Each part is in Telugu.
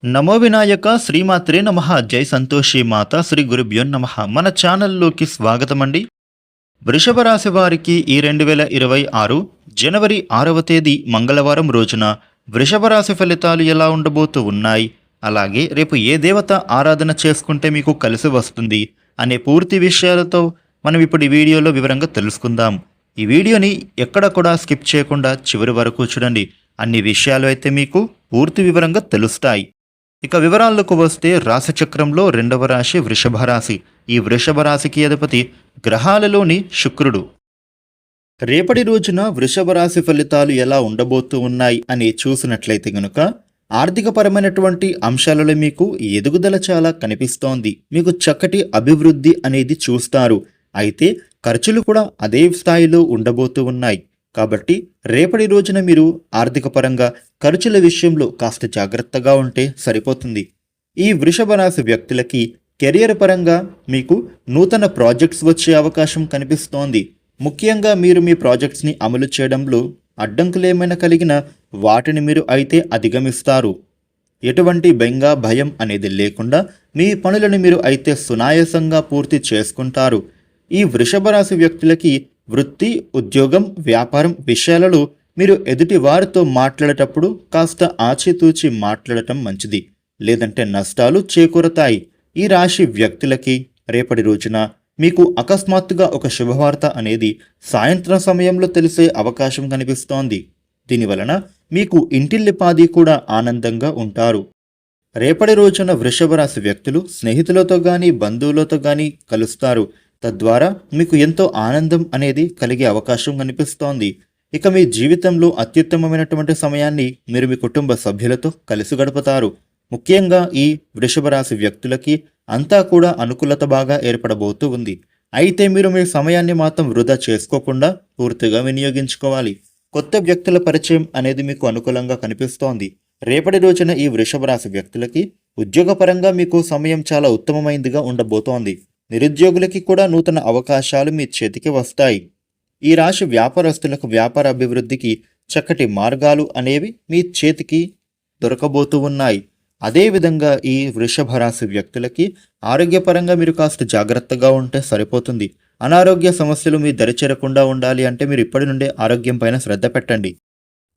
నమో వినాయక శ్రీమాత్రే నమః జై సంతోషి మాత శ్రీ గురుభ్యో నమః. మన ఛానల్లోకి స్వాగతమండి. వృషభ రాశి వారికి ఈ 2026 జనవరి 6వ తేదీ మంగళవారం రోజున వృషభ రాశి ఫలితాలు ఎలా ఉండబోతూ ఉన్నాయి, అలాగే రేపు ఏ దేవత ఆరాధన చేసుకుంటే మీకు కలిసి వస్తుంది అనే పూర్తి విషయాలతో మనం ఇప్పుడు ఈ వీడియోలో వివరంగా తెలుసుకుందాం. ఈ వీడియోని ఎక్కడ కూడా స్కిప్ చేయకుండా చివరి వరకు చూడండి. అన్ని విషయాలు అయితే మీకు పూర్తి వివరంగా తెలుస్తాయి. ఇక వివరాలకు వస్తే రాశిచక్రంలో రెండవ రాశి వృషభ రాశి. ఈ వృషభ రాశికి అధిపతి గ్రహాలలోని శుక్రుడు. రేపటి రోజున వృషభ రాశి ఫలితాలు ఎలా ఉండబోతూ ఉన్నాయి అని చూసినట్లయితే గనుక ఆర్థికపరమైనటువంటి అంశాలలో మీకు ఎదుగుదల చాలా కనిపిస్తోంది. మీకు చక్కటి అభివృద్ధి అనేది చూస్తారు. అయితే ఖర్చులు కూడా అదే స్థాయిలో ఉండబోతూ ఉన్నాయి. కాబట్టి రేపటి రోజున మీరు ఆర్థిక పరంగా ఖర్చుల విషయంలో కాస్త జాగ్రత్తగా ఉంటే సరిపోతుంది. ఈ వృషభ రాశి వ్యక్తులకి కెరియర్ పరంగా మీకు నూతన ప్రాజెక్ట్స్ వచ్చే అవకాశం కనిపిస్తోంది. ముఖ్యంగా మీరు మీ ప్రాజెక్ట్స్ని అమలు చేయడంలో అడ్డంకులు ఏమైనా కలిగినా వాటిని మీరు అయితే అధిగమిస్తారు. ఎటువంటి బెంగ భయం అనేది లేకుండా మీ పనులను మీరు అయితే సునాయాసంగా పూర్తి చేసుకుంటారు. ఈ వృషభ రాశి వ్యక్తులకి వృత్తి, ఉద్యోగం, వ్యాపారం విషయాలలో మీరు ఎదుటి వారితో మాట్లాడేటప్పుడు కాస్త ఆచితూచి మాట్లాడటం మంచిది, లేదంటే నష్టాలు చేకూరతాయి. ఈ రాశి వ్యక్తులకి రేపటి రోజున మీకు అకస్మాత్తుగా ఒక శుభవార్త అనేది సాయంత్రం సమయంలో తెలిసే అవకాశం కనిపిస్తోంది. దీనివలన మీకు ఇంటిల్లిపాది కూడా ఆనందంగా ఉంటారు. రేపటి రోజున వృషభ రాశి వ్యక్తులు స్నేహితులతో కానీ బంధువులతో కానీ కలుస్తారు. తద్వారా మీకు ఎంతో ఆనందం అనేది కలిగే అవకాశం కనిపిస్తోంది. ఇక మీ జీవితంలో అత్యుత్తమమైనటువంటి సమయాన్ని మీరు మీ కుటుంబ సభ్యులతో కలిసి గడుపుతారు. ముఖ్యంగా ఈ వృషభ రాశి వ్యక్తులకి అంతా కూడా అనుకూలత బాగా ఏర్పడబోతూ ఉంది. అయితే మీరు మీ సమయాన్ని మాత్రం వృధా చేసుకోకుండా పూర్తిగా వినియోగించుకోవాలి. కొత్త వ్యక్తుల పరిచయం అనేది మీకు అనుకూలంగా కనిపిస్తోంది. రేపటి రోజున ఈ వృషభ రాశి వ్యక్తులకి ఉద్యోగపరంగా మీకు సమయం చాలా ఉత్తమమైనదిగా ఉండబోతోంది. నిరుద్యోగులకి కూడా నూతన అవకాశాలు మీ చేతికి వస్తాయి. ఈ రాశి వ్యాపారస్తులకు వ్యాపార అభివృద్ధికి చక్కటి మార్గాలు అనేవి మీ చేతికి దొరకబోతూ ఉన్నాయి. అదేవిధంగా ఈ వృషభ రాశి వ్యక్తులకి ఆరోగ్యపరంగా మీరు కాస్త జాగ్రత్తగా ఉంటే సరిపోతుంది. అనారోగ్య సమస్యలు మీ దరిచేరకుండా ఉండాలి అంటే మీరు ఇప్పటి నుండే ఆరోగ్యం పైన శ్రద్ధ పెట్టండి.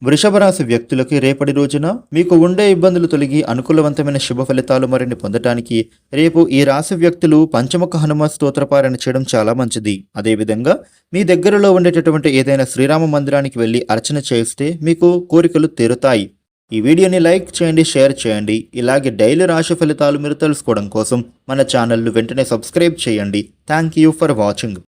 వృషభ రాశి వ్యక్తులకి రేపటి రోజున మీకు ఉండే ఇబ్బందులు తొలగి అనుకూలవంతమైన శుభ ఫలితాలు మరిన్ని పొందటానికి రేపు ఈ రాశి వ్యక్తులు పంచముఖ హనుమ స్తోత్రపారాయణ చేయడం చాలా మంచిది. అదేవిధంగా మీ దగ్గరలో ఉండేటటువంటి ఏదైనా శ్రీరామ మందిరానికి వెళ్ళి అర్చన చేస్తే మీకు కోరికలు తీరుతాయి. ఈ వీడియోని లైక్ చేయండి, షేర్ చేయండి. ఇలాగే డైలీ రాశి ఫలితాలు మీరు తెలుసుకోవడం కోసం మన ఛానల్ను వెంటనే సబ్స్క్రైబ్ చేయండి. Thank you for watching.